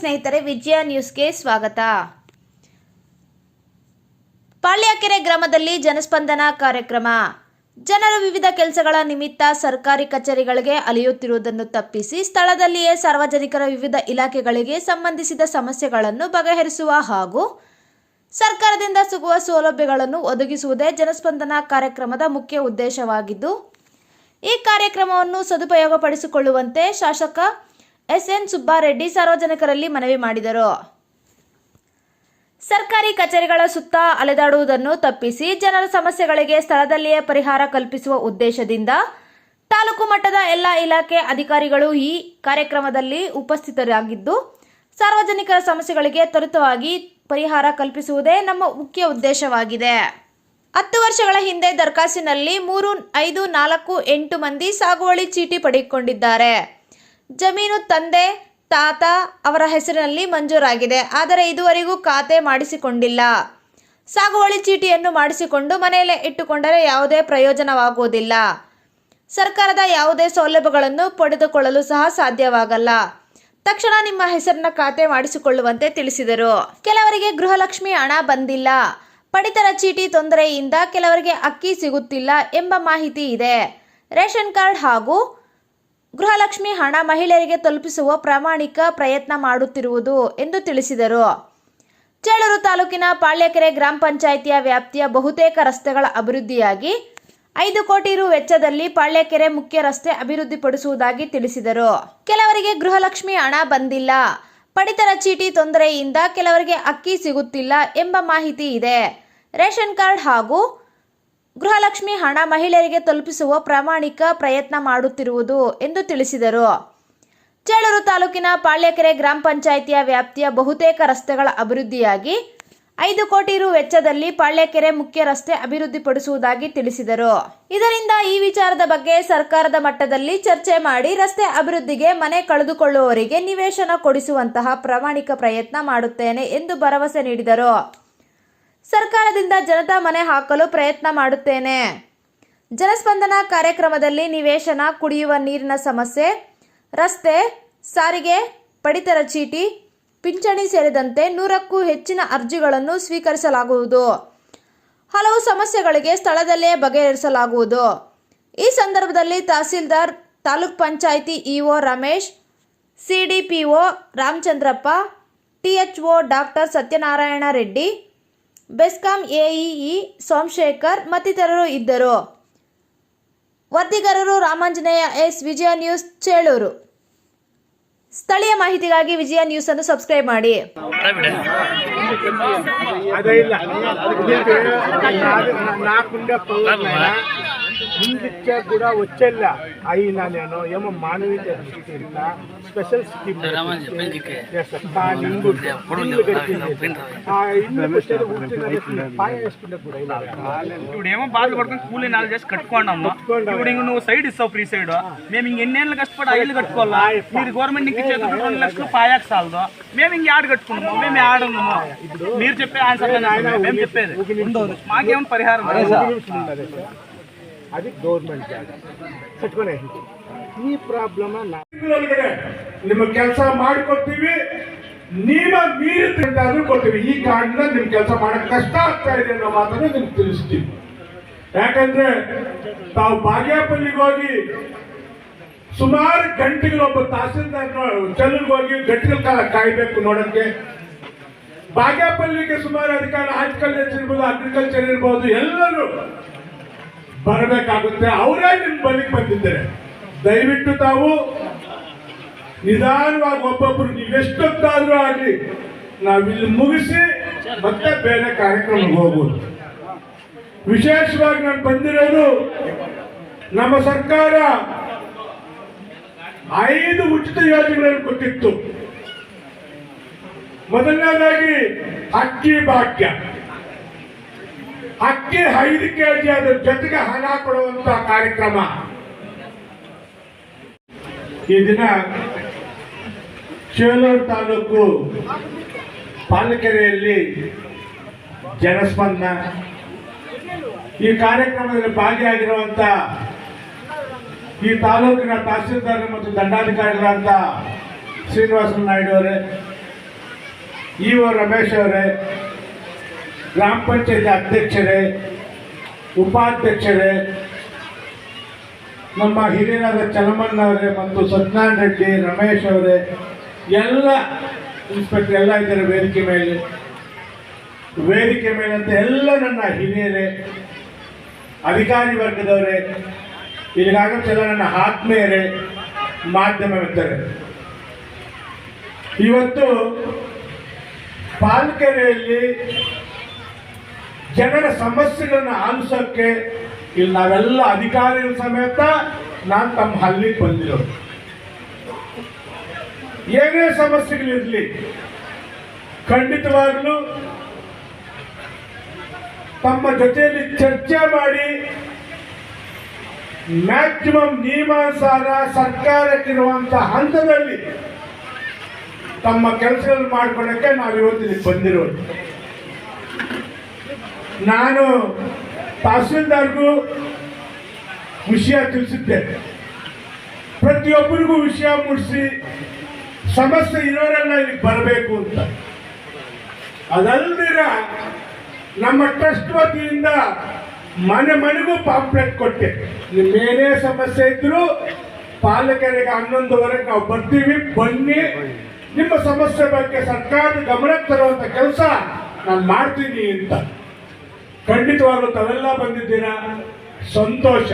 ಸ್ನೇಹಿತರೆ, ವಿಜಯ ನ್ಯೂಸ್ಗೆ ಸ್ವಾಗತ. ಪಾಳ್ಯಕೆರೆ ಗ್ರಾಮದಲ್ಲಿ ಜನಸ್ಪಂದನ ಕಾರ್ಯಕ್ರಮ. ಜನರು ವಿವಿಧ ಕೆಲಸಗಳ ನಿಮಿತ್ತ ಸರ್ಕಾರಿ ಕಚೇರಿಗಳಿಗೆ ಅಲೆಯುತ್ತಿರುವುದನ್ನು ತಪ್ಪಿಸಿ ಸ್ಥಳದಲ್ಲಿಯೇ ಸಾರ್ವಜನಿಕರ ವಿವಿಧ ಇಲಾಖೆಗಳಿಗೆ ಸಂಬಂಧಿಸಿದ ಸಮಸ್ಯೆಗಳನ್ನು ಬಗೆಹರಿಸುವ ಹಾಗೂ ಸರ್ಕಾರದಿಂದ ಸಿಗುವ ಸೌಲಭ್ಯಗಳನ್ನು ಒದಗಿಸುವುದೇ ಜನಸ್ಪಂದನ ಕಾರ್ಯಕ್ರಮದ ಮುಖ್ಯ ಉದ್ದೇಶವಾಗಿದ್ದು, ಈ ಕಾರ್ಯಕ್ರಮವನ್ನು ಸದುಪಯೋಗಪಡಿಸಿಕೊಳ್ಳುವಂತೆ ಶಾಸಕ ಎಸ್.ಎನ್. ಸುಬ್ಬಾರೆಡ್ಡಿ ಸಾರ್ವಜನಿಕರಲ್ಲಿ ಮನವಿ ಮಾಡಿದರು. ಸರ್ಕಾರಿ ಕಚೇರಿಗಳ ಸುತ್ತ ಅಲೆದಾಡುವುದನ್ನು ತಪ್ಪಿಸಿ ಜನರ ಸಮಸ್ಯೆಗಳಿಗೆ ಸ್ಥಳದಲ್ಲಿಯೇ ಪರಿಹಾರ ಕಲ್ಪಿಸುವ ಉದ್ದೇಶದಿಂದ ತಾಲೂಕು ಮಟ್ಟದ ಎಲ್ಲ ಇಲಾಖೆ ಅಧಿಕಾರಿಗಳು ಈ ಕಾರ್ಯಕ್ರಮದಲ್ಲಿ ಉಪಸ್ಥಿತರಾಗಿದ್ದು, ಸಾರ್ವಜನಿಕರ ಸಮಸ್ಯೆಗಳಿಗೆ ತ್ವರಿತವಾಗಿ ಪರಿಹಾರ ಕಲ್ಪಿಸುವುದೇ ನಮ್ಮ ಮುಖ್ಯ ಉದ್ದೇಶವಾಗಿದೆ. 10 ವರ್ಷಗಳ ಹಿಂದೆ ದರ್ಖಾಸ್ತಿನಲ್ಲಿ 3, 5, 4, 8 ಮಂದಿ ಸಾಗುವಳಿ ಚೀಟಿ ಪಡೆದುಕೊಂಡಿದ್ದಾರೆ. ಜಮೀನು ತಂದೆ ತಾತ ಅವರ ಹೆಸರಿನಲ್ಲಿ ಮಂಜೂರಾಗಿದೆ. ಆದರೆ ಇದುವರೆಗೂ ಖಾತೆ ಮಾಡಿಸಿಕೊಂಡಿಲ್ಲ. ಸಾಗುವಳಿ ಚೀಟಿಯನ್ನು ಮಾಡಿಸಿಕೊಂಡು ಮನೆಯಲ್ಲೇ ಇಟ್ಟುಕೊಂಡರೆ ಯಾವುದೇ ಪ್ರಯೋಜನವಾಗುವುದಿಲ್ಲ. ಸರ್ಕಾರದ ಯಾವುದೇ ಸೌಲಭ್ಯಗಳನ್ನು ಪಡೆದುಕೊಳ್ಳಲು ಸಹ ಸಾಧ್ಯವಾಗಲ್ಲ. ತಕ್ಷಣ ನಿಮ್ಮ ಹೆಸರನ್ನ ಖಾತೆ ಮಾಡಿಸಿಕೊಳ್ಳುವಂತೆ ತಿಳಿಸಿದರು. ಕೆಲವರಿಗೆ ಗೃಹಲಕ್ಷ್ಮಿ ಹಣ ಬಂದಿಲ್ಲ, ಪಡಿತರ ಚೀಟಿ ತೊಂದರೆಯಿಂದ ಕೆಲವರಿಗೆ ಅಕ್ಕಿ ಸಿಗುತ್ತಿಲ್ಲ ಎಂಬ ಮಾಹಿತಿ ಇದೆ. ರೇಷನ್ ಕಾರ್ಡ್ ಹಾಗೂ ಗೃಹಲಕ್ಷ್ಮಿ ಹಣ ಮಹಿಳೆಯರಿಗೆ ತಲುಪಿಸುವ ಪ್ರಾಮಾಣಿಕ ಪ್ರಯತ್ನ ಮಾಡುತ್ತಿರುವುದು ಎಂದು ತಿಳಿಸಿದರು. ಚೇಳೂರು ತಾಲೂಕಿನ ಪಾಳ್ಯಕೆರೆ ಗ್ರಾಮ ಪಂಚಾಯಿತಿಯ ವ್ಯಾಪ್ತಿಯ ಬಹುತೇಕ ರಸ್ತೆಗಳ ಅಭಿವೃದ್ಧಿಯಾಗಿ 5 ಕೋಟಿ ರು ವೆಚ್ಚದಲ್ಲಿ ಪಾಳ್ಯಕೆರೆ ಮುಖ್ಯ ರಸ್ತೆ ಅಭಿವೃದ್ಧಿಪಡಿಸುವುದಾಗಿ ತಿಳಿಸಿದರು. ಕೆಲವರಿಗೆ ಗೃಹಲಕ್ಷ್ಮಿ ಹಣ ಬಂದಿಲ್ಲ, ಪಡಿತರ ಚೀಟಿ ತೊಂದರೆಯಿಂದ ಕೆಲವರಿಗೆ ಅಕ್ಕಿ ಸಿಗುತ್ತಿಲ್ಲ ಎಂಬ ಮಾಹಿತಿ ಇದೆ. ರೇಷನ್ ಕಾರ್ಡ್ ಹಾಗೂ ಗೃಹಲಕ್ಷ್ಮಿ ಹಣ ಮಹಿಳೆಯರಿಗೆ ತಲುಪಿಸುವ ಪ್ರಾಮಾಣಿಕ ಪ್ರಯತ್ನ ಮಾಡುತ್ತಿರುವುದು ಎಂದು ತಿಳಿಸಿದರು. ಚೇಳೂರು ತಾಲೂಕಿನ ಪಾಳ್ಯಕೆರೆ ಗ್ರಾಮ ಪಂಚಾಯಿತಿಯ ವ್ಯಾಪ್ತಿಯ ಬಹುತೇಕ ರಸ್ತೆಗಳ ಅಭಿವೃದ್ಧಿಯಾಗಿ 5 ಕೋಟಿ ರು ವೆಚ್ಚದಲ್ಲಿ ಪಾಳ್ಯಕೆರೆ ಮುಖ್ಯ ರಸ್ತೆ ಅಭಿವೃದ್ಧಿಪಡಿಸುವುದಾಗಿ ತಿಳಿಸಿದರು. ಇದರಿಂದ ಈ ವಿಚಾರದ ಬಗ್ಗೆ ಸರ್ಕಾರದ ಮಟ್ಟದಲ್ಲಿ ಚರ್ಚೆ ಮಾಡಿ ರಸ್ತೆ ಅಭಿವೃದ್ಧಿಗೆ ಮನೆ ಕಳೆದುಕೊಳ್ಳುವವರಿಗೆ ನಿವೇಶನ ಕೊಡಿಸುವಂತಹ ಪ್ರಾಮಾಣಿಕ ಪ್ರಯತ್ನ ಮಾಡುತ್ತೇನೆ ಎಂದು ಭರವಸೆ ನೀಡಿದರು. ಸರ್ಕಾರದಿಂದ ಜನತಾ ಮನೆ ಹಾಕಲು ಪ್ರಯತ್ನ ಮಾಡುತ್ತೇನೆ. ಜನಸ್ಪಂದನ ಕಾರ್ಯಕ್ರಮದಲ್ಲಿ ನಿವೇಶನ, ಕುಡಿಯುವ ನೀರಿನ ಸಮಸ್ಯೆ, ರಸ್ತೆ, ಸಾರಿಗೆ, ಪಡಿತರ ಚೀಟಿ, ಪಿಂಚಣಿ ಸೇರಿದಂತೆ 100ಕ್ಕೂ ಹೆಚ್ಚಿನ ಅರ್ಜಿಗಳನ್ನು ಸ್ವೀಕರಿಸಲಾಗುವುದು. ಹಲವು ಸಮಸ್ಯೆಗಳಿಗೆ ಸ್ಥಳದಲ್ಲೇ ಬಗೆಹರಿಸಲಾಗುವುದು. ಈ ಸಂದರ್ಭದಲ್ಲಿ ತಹಸೀಲ್ದಾರ್, ತಾಲೂಕ್ ಪಂಚಾಯಿತಿ EO Ramesh, CDPO Ramachandrappa, THO doctor Satyanarayana Reddy, BESCOM AEE Somashekar ಮತ್ತಿತರರು ಇದ್ದರು. ವರದಿಗಾರರು ರಾಮಾಂಜನೇಯ ಎಸ್, ವಿಜಯ ನ್ಯೂಸ್, ಚೇಳೂರು. ಸ್ಥಳೀಯ ಮಾಹಿತಿಗಾಗಿ ವಿಜಯ ನ್ಯೂಸ್ ಅನ್ನು ಸಬ್ಸ್ಕ್ರೈಬ್ ಮಾಡಿ. ఇండిచ్చా కూడా వచ్చేలా అయినా నేను ఏమో మానవీయ దృష్టింత స్పెషల్ స్కీమ్ ఇప్పుడేమో బాధపడుకుని కూలీ 4 చేసి కట్టుకున్నాము. ఇప్పుడు ఇంక నువ్వు సైడ్ ఇస్తావు ఫ్రీ సైడ్. మేము ఇంక ఎన్నేళ్ళు కష్టపడి ఆ ఇల్లు కట్టుకోవాలా? మీరు గవర్నమెంట్ ఇంక ఇచ్చే 2 లక్షలు పాయాకు సాలదు. మేము ఇంక ఆడ కట్టుకున్నాము, మేము ఆడున్నాము. మీరు చెప్పే ఆన్సర్ మేము చెప్పేది మాకేమైనా పరిహారం అది ಗೌರ್ಮೆಂಟ್ ಜಾಗ ಕಟ್ಕೊಂಡೆ. ಈ ಪ್ರಾಬ್ಲಮ್ ನಿಮ್ಮ ಕೆಲಸ ಮಾಡಿಕೊಡ್ತೀವಿ, ನೀವು ಮೀರಿದ್ರು ಕೊಡ್ತೀವಿ. ಈ ಕಾರಣದಿಂದ ನಿಮ್ ಕೆಲಸ ಮಾಡಕ್ ಕಷ್ಟ ಆಗ್ತಾ ಇದೆ ಅನ್ನೋ ಮಾತನ್ನು ನಿಮ್ಗೆ ತಿಳಿಸ್ತೀವಿ. ಯಾಕಂದ್ರೆ ತಾವು ಬಾಗೇಪಲ್ಲಿಗೆ ಹೋಗಿ ಸುಮಾರು ಗಂಟೆಗಳು, ಒಬ್ಬ ತಹಸೀಲ್ದಾರ್ ಚೆಲ್ಲೂರಿಗೆ ಹೋಗಿ ಗಂಟೆಗಳ ಕಾಲ ಕಾಯ್ಬೇಕು ನೋಡಕ್ಕೆ. ಬಾಗೇಪಲ್ಲಿಗೆ ಸುಮಾರು ಅಧಿಕಾರ ಹಾರ್ಟಿಕಲ್ಚರ್ ಇರ್ಬೋದು, ಅಗ್ರಿಕಲ್ಚರ್ ಇರ್ಬೋದು, ಎಲ್ಲರೂ ಬರಬೇಕಾಗುತ್ತೆ. ಅವರೇ ನಿಮ್ಮ ಬಳಿಗೆ ಬಂದಿದ್ದಾರೆ. ದಯವಿಟ್ಟು ತಾವು ನಿಧಾನವಾಗಿ ಒಬ್ಬೊಬ್ಬರು ನೀವೆಷ್ಟೊತ್ತಾದ್ರೂ ಆಗಲಿ ನಾವಿಲ್ಲಿ ಮುಗಿಸಿ ಮತ್ತೆ ಬೇರೆ ಕಾರ್ಯಕ್ರಮಕ್ಕೆ ಹೋಗ್ಬೋದು. ವಿಶೇಷವಾಗಿ ನಾನು ಬಂದಿರೋದು, ನಮ್ಮ ಸರ್ಕಾರ 5 ಉಚಿತ ಯೋಜನೆಗಳನ್ನು ಕೊಟ್ಟಿತ್ತು. ಮೊದಲನೇದಾಗಿ ಅಕ್ಕಿ ಭಾಗ್ಯ, ಅಕ್ಕಿ 5 ಕೆಜಿ ಅದ್ರ ಜೊತೆಗೆ ಹಣ ಕೊಡುವಂತ ಕಾರ್ಯಕ್ರಮ. ಈ ದಿನ ಚೇಳೂರು ತಾಲೂಕು ಪಾಳ್ಯಕೆರೆಯಲ್ಲಿ ಜನಸ್ಪಂದನ ಈ ಕಾರ್ಯಕ್ರಮದಲ್ಲಿ ಭಾಗಿಯಾಗಿರುವಂತ ಈ ತಾಲೂಕಿನ ತಹಸೀಲ್ದಾರ್ ಮತ್ತು ದಂಡಾಧಿಕಾರಿಗಳಾದ ಶ್ರೀನಿವಾಸ ನಾಯ್ಡು ಅವರೇ, ಇಒ ರಮೇಶ್ ಅವರೇ, ಗ್ರಾಮ ಪಂಚಾಯತ್ ಅಧ್ಯಕ್ಷರೇ, ಉಪಾಧ್ಯಕ್ಷರೇ, ನಮ್ಮ ಹಿರಿಯರಾದ ಚಲಮಣ್ಣ ಅವರೇ ಮತ್ತು ಸತ್ಯನಾರಾಯಣ ರೆಡ್ಡಿ, ರಮೇಶ್ ಅವರೇ, ಎಲ್ಲ ಇನ್ಸ್ಪೆಕ್ಟರ್ ಎಲ್ಲ ಇದ್ದಾರೆ ವೇದಿಕೆ ಮೇಲೆ ಅಂತ ಎಲ್ಲ ನನ್ನ ಹಿರಿಯರೇ, ಅಧಿಕಾರಿ ವರ್ಗದವರೇ, ಇಲ್ಲಿಗಾಗತ್ತೆಲ್ಲ ನನ್ನ ಆತ್ಮೀಯರೇ, ಮಾಧ್ಯಮ ಮಿತ್ರರೇ, ಇವತ್ತು ಪಾಲ್ಕೆರೆಯಲ್ಲಿ ಜನರ ಸಮಸ್ಯೆಗಳನ್ನು ಆಲಿಸೋಕ್ಕೆ ಇಲ್ಲಿ ನಾವೆಲ್ಲ ಅಧಿಕಾರಿಗಳ ಸಮೇತ ನಾನು ತಮ್ಮ ಹಳ್ಳಿಗೆ ಬಂದಿರೋದು. ಏನೇ ಸಮಸ್ಯೆಗಳಿರಲಿ ಖಂಡಿತವಾಗಲೂ ತಮ್ಮ ಜೊತೆಯಲ್ಲಿ ಚರ್ಚೆ ಮಾಡಿ ಮ್ಯಾಕ್ಸಿಮಮ್ ನಿಯಮಾನುಸಾರ ಸರ್ಕಾರಕ್ಕಿರುವಂಥ ಹಂತದಲ್ಲಿ ತಮ್ಮ ಕೆಲಸಗಳನ್ನು ಮಾಡ್ಕೊಳ್ಳೋಕ್ಕೆ ನಾವು ಇವತ್ತಿಗೆ ಬಂದಿರೋದು. ನಾನು ತಹಸೀಲ್ದಾರ್ಗೂ ವಿಷಯ ತಿಳಿಸಿದ್ದೆ, ಪ್ರತಿಯೊಬ್ಬರಿಗೂ ವಿಷಯ ಮುಟ್ಟಿಸಿ ಸಮಸ್ಯೆ ಇರೋರೆಲ್ಲ ಇಲ್ಲಿಗೆ ಬರಬೇಕು ಅಂತ. ಅದಲ್ದಿರ ನಮ್ಮ ಟ್ರಸ್ಟ್ ವತಿಯಿಂದ ಮನೆ ಮನೆಗೂ ಪಾಂಪ್ಲೆಟ್ ಕೊಟ್ಟೆ, ನಿಮ್ಮೇನೇ ಸಮಸ್ಯೆ ಇದ್ರೂ ಪಾಲಕರಿಗೆ 11:15 ನಾವು ಬರ್ತೀವಿ, ಬನ್ನಿ, ನಿಮ್ಮ ಸಮಸ್ಯೆ ಬಗ್ಗೆ ಸರ್ಕಾರದ ಗಮನಕ್ಕೆ ತರುವಂಥ ಕೆಲಸ ನಾನು ಮಾಡ್ತೀನಿ ಅಂತ. ಖಂಡಿತವಾಗ್ಲೂ ತಾವೆಲ್ಲ ಬಂದಿದ್ದೀರಾ, ಸಂತೋಷ.